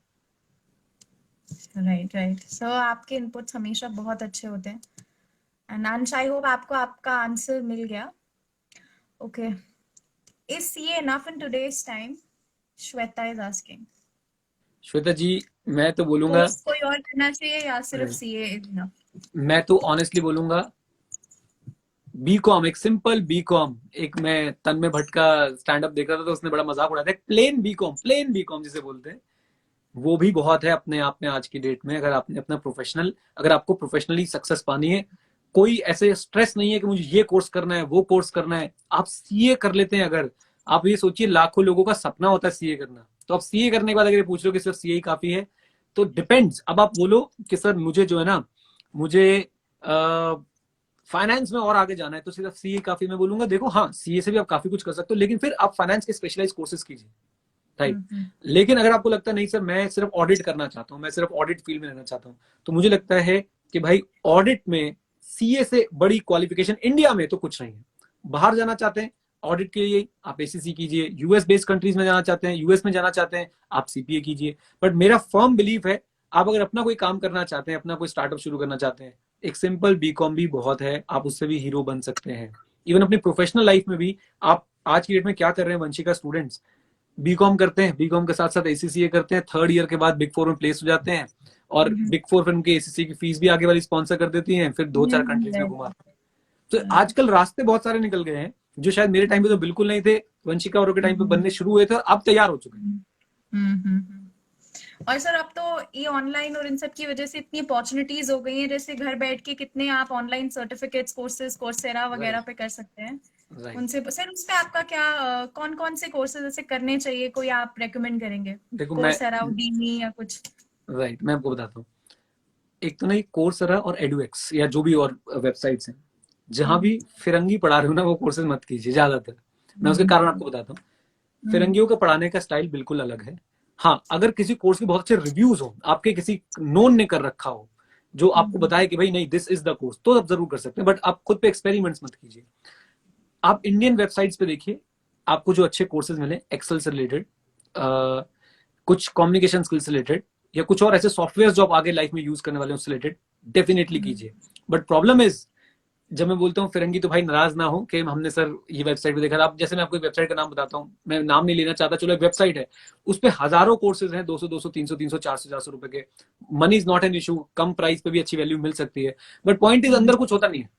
राइट सो आपके इनपुट्स हमेशा बहुत अच्छे होते हैं, एंड अंश आई होप आपको आपका आंसर मिल गया। Okay, is CA enough in today's time? Shweta is asking. Shweta ji, मैं तो बोलूंगा कोर्स कोई और करना चाहिए या सिर्फ सीए इज इनफ? मैं तो ऑनेस्टली बोलूंगा बीकॉम, एक सिंपल बीकॉम। एक मैं तन्मय भट्ट का स्टैंड अप देख रहा था, तो उसने बड़ा मजाक उड़ाया था, प्लेन बीकॉम जिसे बोलते हैं, वो भी बहुत है अपने आप में आज की डेट में। अगर आपने अपना अगर आपको प्रोफेशनली सक्सेस पानी है, कोई ऐसे स्ट्रेस नहीं है कि मुझे ये कोर्स करना है, वो कोर्स करना है। आप सीए कर लेते हैं। अगर आप ये सोचिए, लाखों लोगों का सपना होता है सीए करना, तो आप सीए करने के बाद अगर ये पूछ रहे हो कि सिर्फ सीए ही काफी है, तो डिपेंड्स। अब आप बोलो कि सर मुझे जो है ना, मुझे फाइनेंस में और आगे जाना है, तो सिर्फ सीए काफी। मैं बोलूंगा देखो, हाँ सीए से भी आप काफी कुछ कर सकते हो, लेकिन फिर आप फाइनेंस के स्पेशलाइज कोर्सेज कीजिए, राइट। लेकिन अगर आपको लगता है नहीं सर मैं सिर्फ ऑडिट करना चाहता हूँ, मैं सिर्फ ऑडिट फील्ड में रहना चाहता हूँ, तो मुझे लगता है कि भाई ऑडिट में सीए से बड़ी क्वालिफिकेशन इंडिया में तो कुछ नहीं है। बाहर जाना चाहते हैं ऑडिट के लिए, आप एसीसी कीजिए। यूएस बेस्ड कंट्रीज में जाना चाहते हैं, यूएस में जाना चाहते हैं, आप सीपीए कीजिए। बट मेरा फर्म बिलीफ है, आप अगर अपना कोई काम करना चाहते हैं, अपना कोई स्टार्टअप शुरू करना चाहते हैं, एक सिंपल बीकॉम भी बहुत है, आप उससे भी हीरो बन सकते हैं। इवन अपनी प्रोफेशनल लाइफ में भी आप आज की डेट में क्या कर रहे हैं, वंशिका, स्टूडेंट्स बीकॉम करते हैं, बीकॉम के साथ साथ एसीसीए करते हैं, 3rd ईयर के बाद बिग 4 में प्लेस हो जाते हैं, और बिग 4 फिर उनके एसीसीए की फीस भी आगे वाली स्पॉन्सर कर देती हैं, फिर 2-4 कंट्रीज में घुमाते हैं। तो आजकल रास्ते बहुत सारे निकल गए हैं, जो शायद मेरे टाइम पे तो बिल्कुल नहीं थे, वंशिका और के टाइम पे बनने शुरू हुए थे, और अब तैयार हो चुके हैं। और सर अब तो ये ऑनलाइन और इन सब की वजह से इतनी अपॉर्चुनिटीज हो गई हैं, जैसे घर बैठ के कितने आप ऑनलाइन सर्टिफिकेट्स, कोर्सेज, कोर्सेरा वगैरह पे कर सकते हैं। उनसे सर उस पे आपका क्या, कौन कौन से कोर्सेज ऐसे करने चाहिए, कोई आप रेकमेंड करेंगे? देखो कोर्सेरा, उडीमी या कुछ? राइट, मैं आपको बताता हूँ। एक तो ना कोर्सेरा और एडुएक्स या जो भी और वेबसाइट्स हैं, जहां भी फिरंगी पढ़ा रहे हो ना, वो कोर्सेज मत कीजिए ज्यादातर। मैं उसके कारण आपको बताता हूँ। फिरंगियों का पढ़ाने का स्टाइल बिल्कुल अलग है। हाँ, अगर किसी कोर्स के बहुत अच्छे रिव्यूज हो, आपके किसी नोन ने कर रखा हो, जो आपको बताए कि भाई नहीं दिस इज द कोर्स, तो आप जरूर कर सकते हैं। बट आप खुद पे एक्सपेरिमेंट्स मत कीजिए। आप इंडियन वेबसाइट्स पे देखिए, आपको जो अच्छे कोर्सेज मिले एक्सेल से रिलेटेड, कुछ कम्युनिकेशन स्किल्स रिलेटेड या कुछ और ऐसे सॉफ्टवेयर जो आप आगे लाइफ में यूज करने वाले हैं उससे रिलेटेड डेफिनेटली कीजिए। बट प्रॉब्लम इज, जब मैं बोलता हूँ फिरंगी तो भाई नाराज ना हो कि हमने सर ये वेबसाइट पे देखा था। आप जैसे मैं आपको वेबसाइट का नाम बताता हूँ, मैं नाम नहीं लेना चाहता, चलो एक वेबसाइट है, उस पे हजारों कोर्सेज हैं, 200 200 300 300 400 400 रुपए के। Money is not an issue, come price पे भी अच्छी वैल्यू मिल सकती है, बट पॉइंट इज अंदर कुछ होता नहीं है।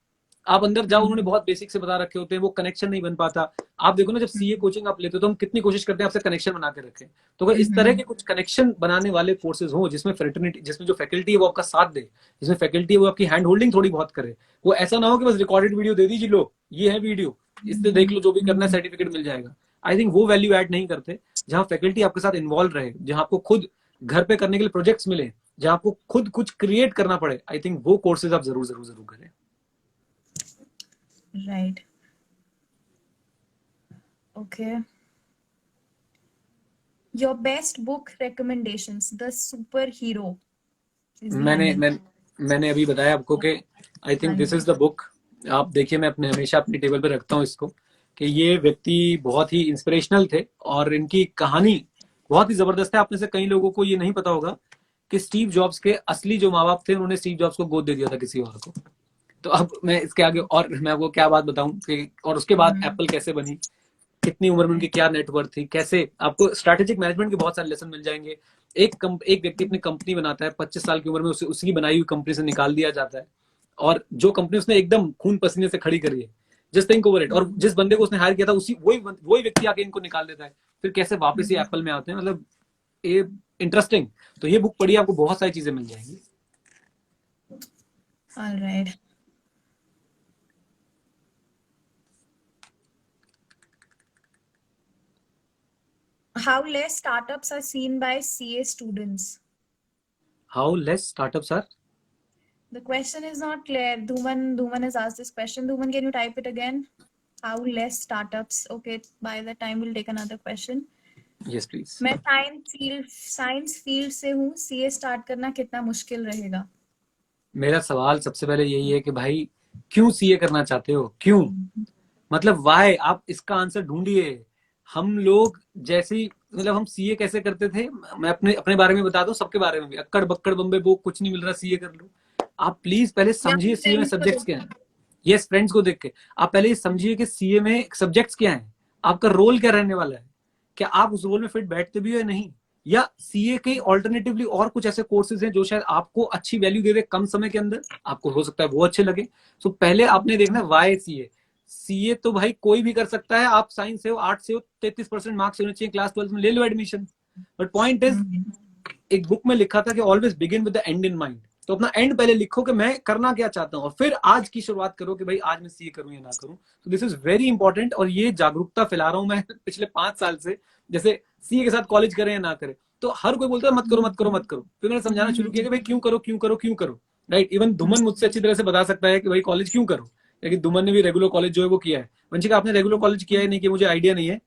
आप अंदर जाओ, उन्होंने बहुत बेसिक से बता रखे होते हैं, वो कनेक्शन नहीं बन पाता। आप देखो ना, जब सीए कोचिंग आप लेते हो तो हम कितनी कोशिश करते हैं आपसे कनेक्शन बना के रखें। तो अगर इस तरह के कुछ कनेक्शन बनाने वाले कोर्सेज हो जिसमें फ्रेटर्निटी, जिसमें जो फैकल्टी है वो आपका साथ दे, जिसमें फैकल्टी है वो आपकी हैंड होल्डिंग थोड़ी बहुत करे, वो ऐसा ना हो कि बस रिकॉर्डेड वीडियो दे दीजिए, लो ये है वीडियो, इससे देख लो, जो भी करना है सर्टिफिकेट मिल जाएगा। आई थिंक वो वैल्यू ऐड नहीं करते। जहां फैकल्टी आपके साथ इन्वॉल्व रहे, जहां आपको खुद घर पे करने के लिए प्रोजेक्ट्स मिले, जहां आपको खुद कुछ क्रिएट करना पड़े, आई थिंक वो कोर्सेज आप जरूर जरूर जरूर करें। Right. Okay. Your best book recommendations. The Superhero. is the handle. मैंने अभी बताया आपको कि I think this is the book. आप देखिए, मैं अपने हमेशा अपनी टेबल पे रखता हूँ इसको, कि ये व्यक्ति बहुत ही इंस्पिरेशनल थे और इनकी कहानी बहुत ही जबरदस्त है। आप में से कई लोगों को ये नहीं पता होगा कि स्टीव जॉब्स के असली जो माँ बाप थे, उन्होंने स्टीव जॉब्स को गोद दे दिया था किसी और को। तो अब मैं इसके आगे और मैं आपको क्या बात बताऊं कि, और उसके बाद एप्पल कैसे बनी, कितनी उम्र में उनकी क्या नेटवर्थ थी, कैसे आपको स्ट्रैटेजिक मैनेजमेंट के बहुत सारे लेसन मिल जाएंगे। एक व्यक्ति अपनी कंपनी बनाता है, 25 साल की उम्र में उसे उसकी बनाई हुई कंपनी से निकाल दिया जाता है, और जो कंपनी उसने एकदम खून पसीने से खड़ी करी है, जस्ट थिंक ओवर इट, और जिस बंदे को उसने हायर किया था उसी वही व्यक्ति आके इनको निकाल देता है, फिर कैसे वापस ये एप्पल में आते हैं। मतलब ये इंटरेस्टिंग। तो ये बुक पढ़िए, आपको बहुत सारी चीजें मिल जाएंगी। All right. How less startups are seen by CA students? How less startups are? The question is not clear. Dhuman has asked this question. Dhuman, can you type it again? How less startups? Okay, by the time we'll take another question. Yes, please. मैं science field से हूँ, CA start करना कितना मुश्किल रहेगा? मेरा सवाल सबसे पहले यही है कि भाई क्यों सीए करना चाहते हो, क्यों, मतलब वाई, आप इसका आंसर ढूंढिए। हम लोग जैसे मतलब हम सीए कैसे करते थे, मैं अपने बारे में बता दूं, सबके बारे में भी, अक्कड़ बक्कड़ बम्बे बो, कुछ नहीं मिल रहा सीए कर लो। आप प्लीज पहले समझिए सीए में सब्जेक्ट्स क्या है। यस, फ्रेंड्स को देख के आप पहले समझिए कि सीए में सब्जेक्ट्स क्या है, आपका रोल क्या रहने वाला है, क्या आप उस रोल में फिट बैठते भी हो या नहीं, या सीए के ऑल्टरनेटिवली और कुछ ऐसे कोर्सेज हैं जो शायद आपको अच्छी वैल्यू दे दे कम समय के अंदर, आपको हो सकता है वो अच्छे लगे। तो पहले आपने देखना वाई सीए। सीए तो भाई कोई भी कर सकता है, आप साइंस से हो, आर्ट से हो, 33% मार्क्स होने चाहिए क्लास 12 में, ले लो एडमिशन। बट पॉइंट इज, एक बुक में लिखा था कि always begin with the and in mind. तो अपना एंड पहले लिखो कि मैं करना क्या चाहता हूँ, और फिर आज की शुरुआत करो कि भाई आज मैं सीए करूं या ना करूं। तो दिस इज वेरी इंपॉर्टेंट, और ये जागरूकता फैला रहा हूं मैं पिछले 5 साल से। जैसे सीए के साथ कॉलेज करें या ना करें, तो हर कोई बोलता है मत करो मत करो मत करो, फिर मैंने समझाना शुरू किया कि भाई क्यों करो क्यों करो क्यों करो। राइट, इवन धुमन मुझसे अच्छी तरह से बता सकता है कि भाई कॉलेज क्यों करो, लेकिन धुमन ने भी रेगुलर कॉलेज जो है वो किया है। वंशिका, आपने रेगुलर कॉलेज किया है नहीं किया मुझे आइडिया नहीं है।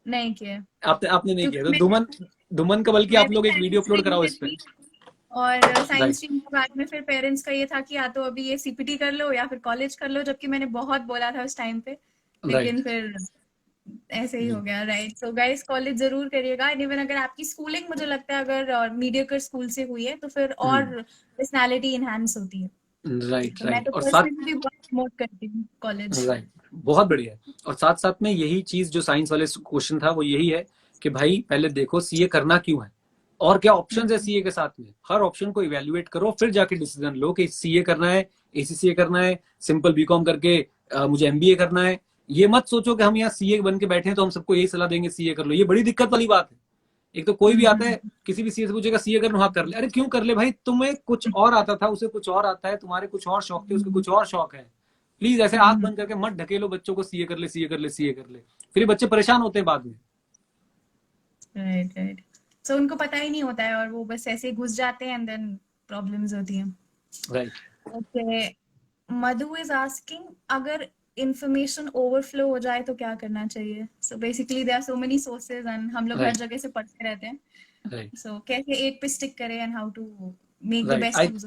नहीं किया। आपने नहीं किया, तो धुमन का बल्कि आप लोग एक वीडियो अपलोड कराओ इस पे। और साइंस स्ट्रीम के बाद में फिर पेरेंट्स का ये था कि या तो अभी ये सीपीटी कर लो या फिर कॉलेज कर लो, जबकि मैंने बहुत बोला था उस टाइम पे, लेकिन फिर ऐसे ही हो गया। राइट, सो गाइस कॉलेज जरूर करिएगा। इवन अगर आपकी स्कूलिंग, मुझे लगता है अगर मीडियोकर स्कूल से हुई है तो फिर और पर्सनालिटी इनहैंस होती है। राइट तो मैं तो और पर्सनली भी बहुत प्रमोट करती हूँ कॉलेज। राइट, बहुत बढ़िया। और साथ साथ में यही चीज जो साइंस वाले क्वेश्चन था वो यही है कि भाई पहले देखो सीए करना क्यों है और क्या ऑप्शंस है सीए के साथ में। हर ऑप्शन को इवेल्युएट करो, फिर जाके डिसीजन लो कि सीए करना है, एसीसीए करना है, सिंपल बीकॉम करके मुझे एमबीए करना है। ये मत सोचो कि हम यहाँ सीए बन के बैठे हैं तो हम सबको यही सलाह देंगे सीए कर लो। ये बड़ी दिक्कत वाली बात है। एक तो कोई भी आता है किसी भी सीए से पूछेगा सीए कर लो, हाँ कर ले। अरे क्यों कर ले भाई, तुम्हें कुछ और आता था, उसे कुछ और आता है, तुम्हारे कुछ और शौक थे, उसके कुछ और शौक है। प्लीज ऐसे आंख बंद करके मत ढकेलो बच्चों को सीए कर ले सीए कर ले सीए कर ले, फिर बच्चे परेशान होते हैं बाद में। राइट राइट, सो उनको पता ही नहीं होता है और वो बस ऐसे घुस जाते हैं एंड देन प्रॉब्लम्स होती हैं। Right, okay, Madhu is asking अगर इंफॉर्मेशन ओवरफ्लो हो जाए तो क्या करना चाहिए? So basically there are so many sources and हम लोग हर जगह से पढ़ते रहते हैं। राइट, सो कैसे एक पे स्टिक करें and how to make the best use?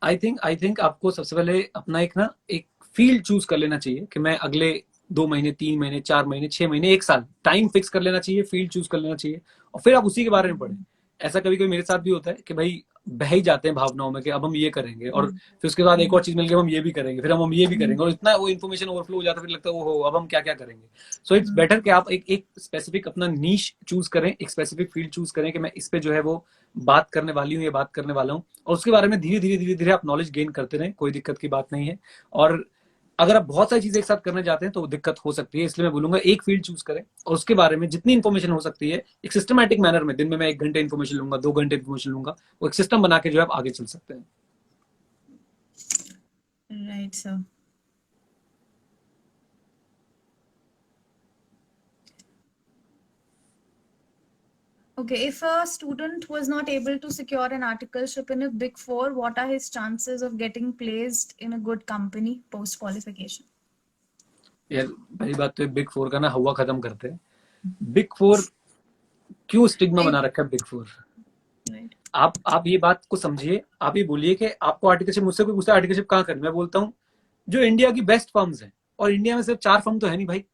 I think आपको सबसे पहले अपना एक फील्ड चूज कर लेना चाहिए कि मैं अगले 2 महीने 3 महीने 4 महीने 6 महीने 1 साल टाइम फिक्स कर लेना चाहिए, फील्ड चूज कर लेना चाहिए, और फिर आप उसी के बारे में पढ़ें। ऐसा कभी कभी मेरे साथ भी होता है कि भाई बह ही जाते हैं भावनाओं में कि अब हम ये करेंगे, और फिर उसके बाद एक और चीज मिल गई, हम ये भी करेंगे, फिर हम ये भी करेंगे, और इतना वो इन्फॉर्मेशन ओवरफ्लो हो जाता है, फिर लगता है ओहो अब हम क्या क्या करेंगे। सो इट्स बेटर कि आप एक स्पेसिफिक अपना नीश चूज करें, एक स्पेसिफिक फील्ड चूज करें कि मैं इस पे जो है वो बात करने वाली हूँ, ये बात करने वाला हूँ, और उसके बारे में धीरे धीरे धीरे धीरे आप नॉलेज गेन करते रहें, कोई दिक्कत की बात नहीं है। और अगर आप बहुत सारी चीजें एक साथ करना चाहते हैं तो दिक्कत हो सकती है, इसलिए मैं बोलूंगा एक फील्ड चूज करें और उसके बारे में जितनी इन्फॉर्मेशन हो सकती है एक सिस्टमैटिक मैनर में, दिन में मैं 1 घंटे इन्फॉर्मेशन लूंगा, 2 घंटे इन्फॉर्मेशन लूंगा, वो एक सिस्टम बना के जो है आप आगे चल सकते हैं। Right sir. Okay, if a student was not able to secure an articleship in a Big Four, what are his chances of getting placed in a good company post qualification? यार पहली बात तो बिग फोर का ना हवा खत्म करते हैं। बिग फोर क्यों स्टिग्मा बना रखा है बिग फोर? आप ये बात को समझिए, आप ये बोलिए कि आपको आर्टिकलशिप, मुझसे कोई पूछता है आर्टिकलशिप कहाँ करनी, मैं बोलता हूँ जो इंडिया की बेस्ट फर्म्स हैं, और इंडिया में सिर्फ 4 फर्म तो है नहीं भाई,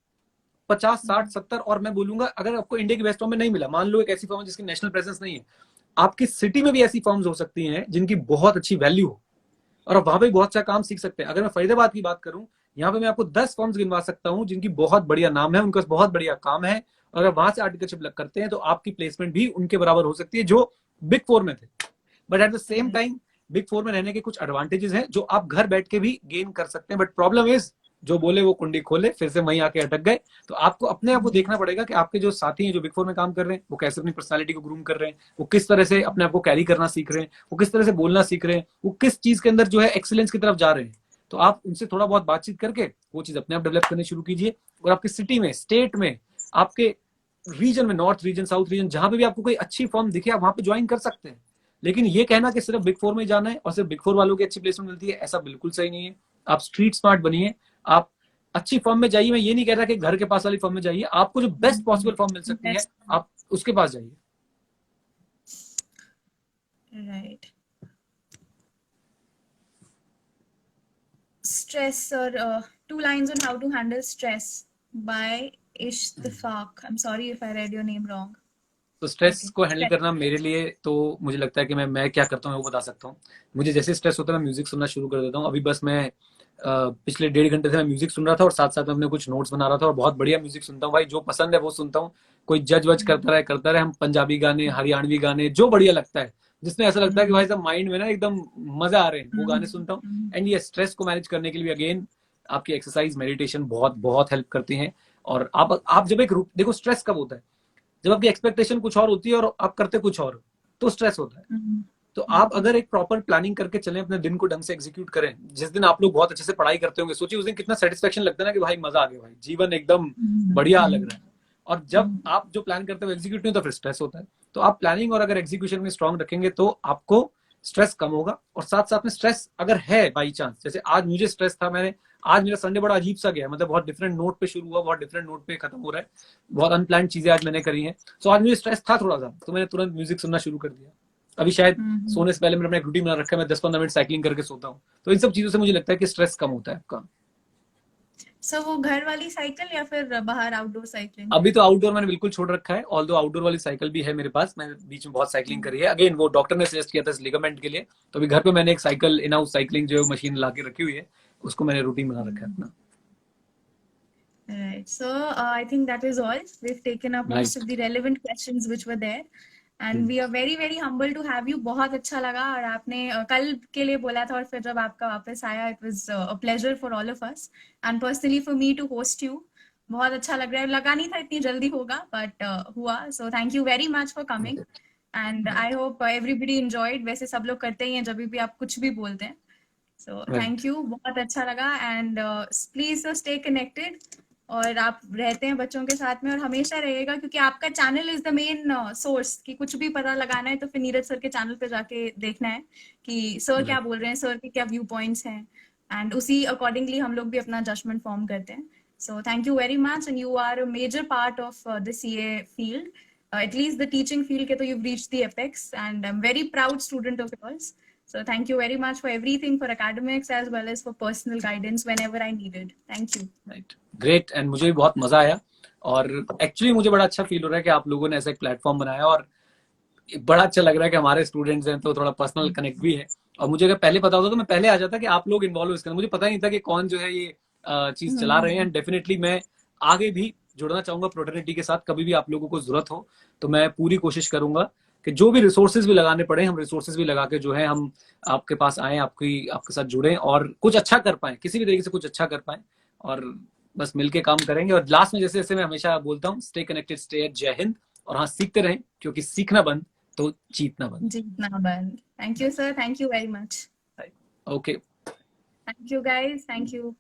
50, 60, 70, और मैं बोलूंगा अगर आपको इंडिया की बेस्ट फर्म में नहीं मिला, मान लो एक ऐसी फर्म है जिसकी नेशनल प्रेजेंस नहीं है, आपकी सिटी में भी ऐसी फर्म्स हो सकती हैं जिनकी बहुत अच्छी वैल्यू हो, और आप वहां पे बहुत सा काम सीख सकते हैं। अगर मैं फरीदाबाद की बात करूं, यहाँ पे मैं आपको 10 फर्म्स गिनवा सकता हूँ जिनकी बहुत बढ़िया नाम है, उनका बहुत बढ़िया काम है, और अगर वहां से आर्टिकलशिप करते हैं तो आपकी प्लेसमेंट भी उनके बराबर हो सकती है जो बिग फोर में थे। But at the same time big four में रहने के कुछ एडवांटेजेस हैं जो आप घर बैठ के भी गेन कर सकते हैं, बट प्रॉब्लम इज जो बोले वो कुंडी खोले, फिर से वहीं आके अटक गए। तो आपको अपने आप को देखना पड़ेगा कि आपके जो साथी हैं जो बिग फोर में काम कर रहे हैं वो कैसे अपनी पर्सनालिटी को ग्रूम कर रहे हैं, वो किस तरह से अपने आप को कैरी करना सीख रहे हैं, वो किस तरह से बोलना सीख रहे हैं, वो किस चीज के अंदर जो है एक्सीलेंस की तरफ जा रहे हैं। तो आप उनसे थोड़ा बहुत बातचीत करके वो चीज अपने आप डेवलप करनी शुरू कीजिए, और आपकी सिटी में, स्टेट में, आपके रीजन में, नॉर्थ रीजन, साउथ रीजन, जहां पे भी आपको कोई अच्छी फर्म दिखे आप वहां पे ज्वाइन कर सकते हैं। लेकिन ये कहना कि सिर्फ बिग फोर में जाना है और सिर्फ बिग फोर वालों की अच्छी प्लेसमेंट मिलती है, ऐसा बिल्कुल सही नहीं है। आप स्ट्रीट स्मार्ट बनिए, आप अच्छी फर्म में जाइए। मैं ये नहीं कह रहा कि घर के पास वाली फर्म में जाइए, आपको जो बेस्ट पॉसिबल फर्म मिल सकती है आप उसके पास जाइए। Right. Stress, or 2 lines on how to handle stress by Ishtefaq. I'm sorry if I read your name wrong. तो स्ट्रेस को हैंडल करना मेरे लिए तो मुझे लगता है कि मैं क्या करता हूँ वो बता सकता हूँ। मुझे जैसे स्ट्रेस होता है मैं म्यूजिक सुनना शुरू कर देता हूँ। अभी बस मैं पिछले 1.5 घंटे से मैं म्यूजिक सुन रहा था और साथ साथ में अपने कुछ नोट्स बना रहा था, और बहुत बढ़िया म्यूजिक सुनता हूँ भाई, जो पसंद है वो सुनता हूँ। कोई जज वज करता रहे, हम पंजाबी गाने, हरियाणवी गाने, जो बढ़िया लगता है, जिसमें ऐसा लगता है कि भाई साहब माइंड में ना एकदम मजा आ रहे हैं, वो गाने सुनता हूँ। एंड ये स्ट्रेस को मैनेज करने के लिए अगेन आपकी एक्सरसाइज, मेडिटेशन बहुत बहुत हेल्प करती हैं। और आप जब एक देखो स्ट्रेस कब होता है, जब आपकी एक्सपेक्टेशन कुछ और होती है और आप करते कुछ और, तो स्ट्रेस होता है। तो आप अगर एक प्रॉपर प्लानिंग करके चलें, अपने दिन को ढंग से एग्जीक्यूट करें, जिस दिन आप लोग बहुत अच्छे से पढ़ाई करते होंगे, सोचिए उस दिन कितना सेटिस्फेक्शन लगता है ना कि भाई मजा आ गया, भाई जीवन एकदम बढ़िया लग रहा है। और जब आप जो प्लान करते हो एग्जीक्यूट नहीं, तो फिर स्ट्रेस होता है। तो आप प्लानिंग और अगर एग्जीक्यूशन में स्ट्रांग रखेंगे तो आपको स्ट्रेस कम होगा। और साथ साथ में स्ट्रेस अगर है बाई चांस, जैसे आज मुझे स्ट्रेस था, आज मेरा संडे बड़ा अजीब सा गया, मतलब बहुत डिफरेंट नोट पे शुरू हुआ, बहुत डिफरेंट नोट पे खत्म हो रहा है, बहुत अनप्लान्ड चीजें आज मैंने करी हैं। सो आज मुझे स्ट्रेस था थोड़ा सा, तो मैंने तुरंत म्यूजिक सुनना शुरू कर दिया। अभी शायद सोने से पहले मैंने अपना एक रूटीन बना रखा है, मैं 10-15 मिनट साइकिलिंग करके सोता हूँ। तो इन सब चीजों से मुझे लगता है कि स्ट्रेस कम होता है आपका। सो वो घर वाली साइकिल या फिर बाहर आउटडोर साइकिलिंग? अभी तो आउटडोर मैंने बिल्कुल छोड़ रखा है, ऑल्दो आउटडोर वाली साइकिल भी है मेरे पास, मैंने बीच में बहुत साइकिलिंग करी है। अगेन वो डॉक्टर ने सजेस्ट किया था इस लिगामेंट के लिए, तो अभी घर पे मैंने एक साइकिल इन हाउस साइकिलिंग जो मशीन ला के रखी हुई है, उसको मैंने रूटीन बना रखा है अपना। Right. So I think that is all. We've taken up most of the relevant questions which were there. And we are very very humble to have you. बहुत अच्छा लगा, और आपने कल के लिए बोला था और फिर जब आपका वापस आया, it was a pleasure for all of us and personally for me to host you. बहुत अच्छा लग रहा है, लगा नहीं था इतनी जल्दी होगा, but हुआ. So thank you very much for coming and I hope everybody enjoyed. वैसे सब लोग करते ही हैं जब भी आप कुछ भी बोलते हैं. So thank you, बहुत अच्छा लगा and please stay connected. और आप रहते हैं बच्चों के साथ में और हमेशा रहेगा, क्योंकि आपका channel is the main source कि कुछ भी पता लगाना है तो फिर नीरज सर के चैनल पे जाके देखना है कि सर क्या बोल रहे हैं, सर के क्या व्यू पॉइंट्स हैं, एंड उसी अकॉर्डिंगली हम लोग भी अपना जजमेंट फॉर्म करते हैं. So thank you very much and you are a major part of the CA field, at least the teaching field के तो you've reached the apex and I'm very proud student of yours. So thank you very much for everything, for academics as well as for personal guidance whenever I needed. Thank you. Right. Great. And मुझे भी बहुत मजा आया और actually मुझे बड़ा अच्छा feel हो रहा है कि आप लोगों ने ऐसा एक प्लेटफॉर्म बनाया, और बड़ा अच्छा लग रहा है कि हमारे स्टूडेंट्स हैं तो थोड़ा पर्सनल कनेक्ट भी है। और मुझे अगर पहले पता होता तो मैं पहले आ जाता कि आप लोग इन्वॉल्व हो इसके अंदर। मुझे पता नहीं था कि कौन जो है ये चीज चला रहे हैं। एंड डेफिनेटली मैं आगे भी जुड़ना चाहूंगा फ्रेटर्निटी के साथ। कभी भी आप लोगों को जरूरत हो तो मैं पूरी कोशिश करूंगा कि जो भी रिसोर्सेज भी लगाने पड़े, हम रिसोर्सेज भी लगा के जो है हम आपके पास आए, आपके साथ जुड़े और कुछ अच्छा कर पाए, किसी भी तरीके से कुछ अच्छा कर पाए, और बस मिलके काम करेंगे। और लास्ट में जैसे जैसे मैं हमेशा बोलता हूँ, स्टे कनेक्टेड, स्टे एट जय हिंद। और हाँ, सीखते रहें, क्योंकि सीखना बंद तो जीतना बंद। जीतना बंद। Thank you sir, thank you very much. Okay. Thank you guys, thank you.